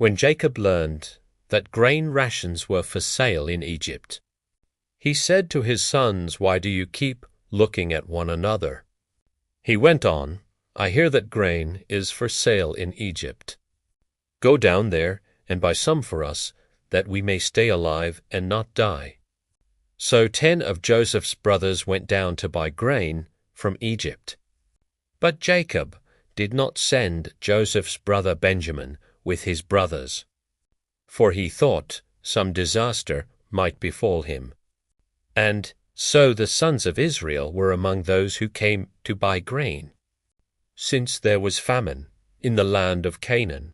When Jacob learned that grain rations were for sale in Egypt, he said to his sons, "Why do you keep looking at one another?" He went on, "I hear that grain is for sale in Egypt. Go down there and buy some for us, that we may stay alive and not die." So 10 of Joseph's brothers went down to buy grain from Egypt. But Jacob did not send Joseph's brother Benjamin with his brothers, for he thought some disaster might befall him. And so the sons of Israel were among those who came to buy grain, since there was famine in the land of Canaan.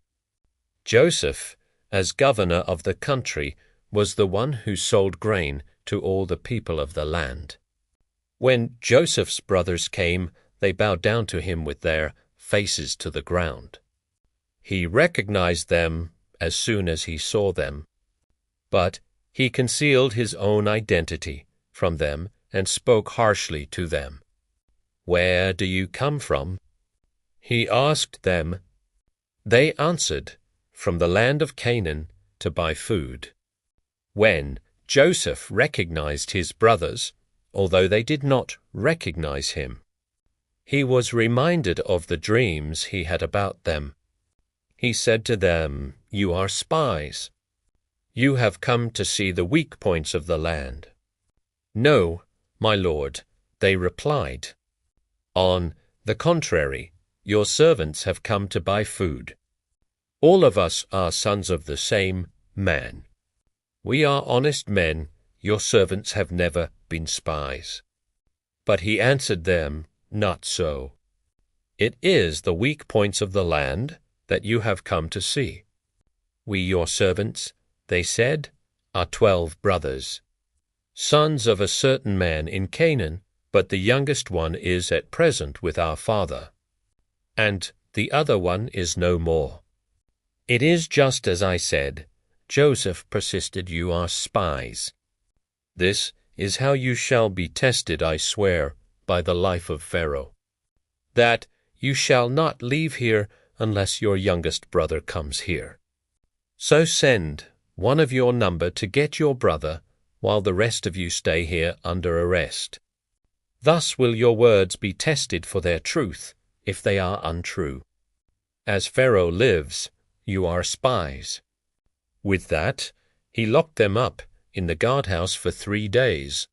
Joseph, as governor of the country, was the one who sold grain to all the people of the land. When Joseph's brothers came, they bowed down to him with their faces to the ground. He recognized them as soon as he saw them, but he concealed his own identity from them and spoke harshly to them. "Where do you come from?" he asked them. They answered, "From the land of Canaan to buy food." When Joseph recognized his brothers, although they did not recognize him, he was reminded of the dreams he had about them. He said to them, "You are spies. You have come to see the weak points of the land." "No, my lord," they replied. "On the contrary, your servants have come to buy food. All of us are sons of the same man. We are honest men. Your servants have never been spies." But he answered them, "Not so. It is the weak points of the land that you have come to see. We, your servants," they said, "are 12 brothers, sons of a certain man in Canaan, but the youngest one is at present with our father, and the other one is no more." "It is just as I said," Joseph persisted, "you are spies. This is how you shall be tested, I swear, by the life of Pharaoh, that you shall not leave here unless your youngest brother comes here. So send one of your number to get your brother, while the rest of you stay here under arrest. Thus will your words be tested for their truth, if they are untrue. As Pharaoh lives, you are spies." With that, he locked them up in the guardhouse for 3 days.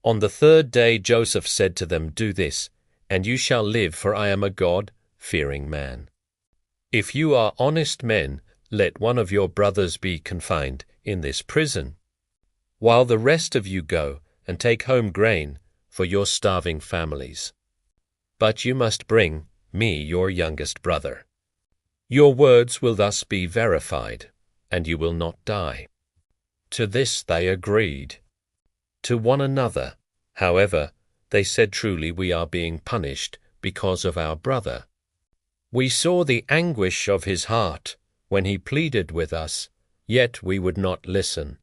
On the 3rd day Joseph said to them, "Do this, and you shall live, for I am a God-fearing man. If you are honest men, let one of your brothers be confined in this prison, while the rest of you go and take home grain for your starving families. But you must bring me your youngest brother. Your words will thus be verified, and you will not die." To this they agreed. To one another, however, they said, "Truly we are being punished because of our brother. We saw the anguish of his heart when he pleaded with us, yet we would not listen.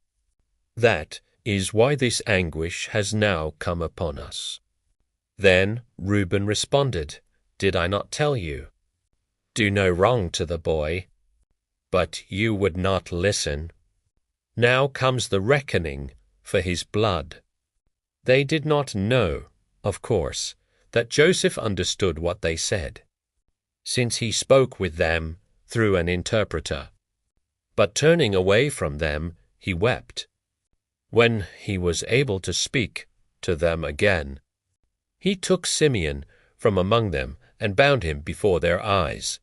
That is why this anguish has now come upon us." Then Reuben responded, "Did I not tell you? Do no wrong to the boy. But you would not listen. Now comes the reckoning for his blood." They did not know, of course, that Joseph understood what they said, since he spoke with them through an interpreter. But turning away from them, he wept. When he was able to speak to them again, he took Simeon from among them and bound him before their eyes.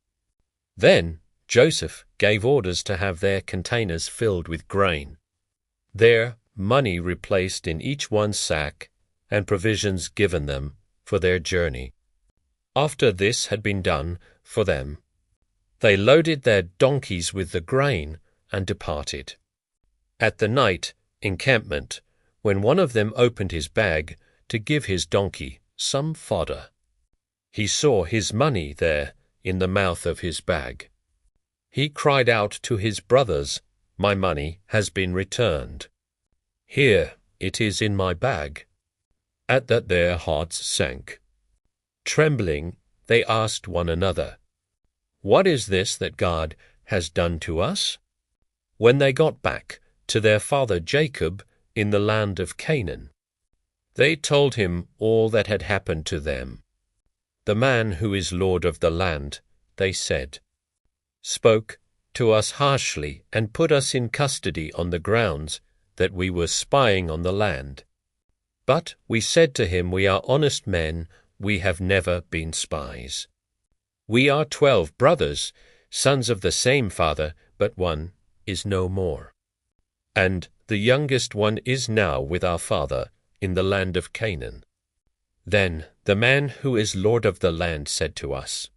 Then Joseph gave orders to have their containers filled with grain, their money replaced in each one's sack, and provisions given them for their journey. After this had been done for them, they loaded their donkeys with the grain and departed. At the night encampment, when one of them opened his bag to give his donkey some fodder, he saw his money there in the mouth of his bag. He cried out to his brothers, "My money has been returned. Here it is in my bag." At that their hearts sank. Trembling, they asked one another, "What is this that God has done to us?" When they got back to their father Jacob in the land of Canaan, they told him all that had happened to them. "The man who is lord of the land," they said, "spoke to us harshly and put us in custody on the grounds that we were spying on the land. But we said to him, 'We are honest men, we have never been spies. We are 12 brothers, sons of the same father, but one is no more. And the youngest one is now with our father in the land of Canaan.' Then the man who is lord of the land said to us,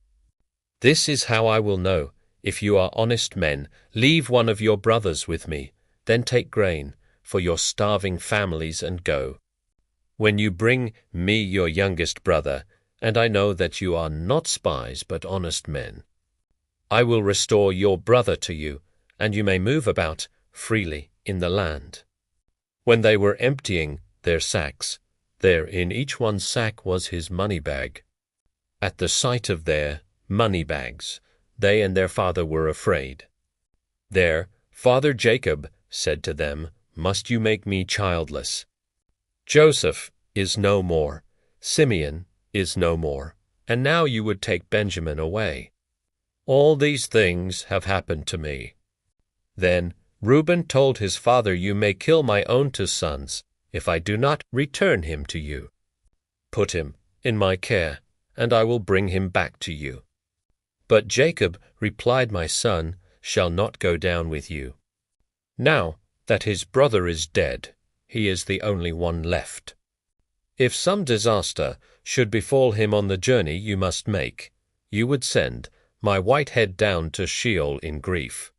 'This is how I will know if you are honest men. Leave one of your brothers with me, then take grain for your starving families and go. When you bring me your youngest brother, and I know that you are not spies but honest men, I will restore your brother to you, and you may move about freely in the land.' When they were emptying their sacks, there in each one's sack was his money bag. At the sight of their money bags, they and their father were afraid. Their father Jacob said to them, 'Must you make me childless? Joseph is no more, Simeon is no more, and now you would take Benjamin away. All these things have happened to me.' Then Reuben told his father, 'You may kill my own 2 sons, if I do not return him to you. Put him in my care, and I will bring him back to you.' But Jacob replied, 'My son shall not go down with you. Now that his brother is dead, he is the only one left. If some disaster should befall him on the journey you must make, you would send my white head down to Sheol in grief.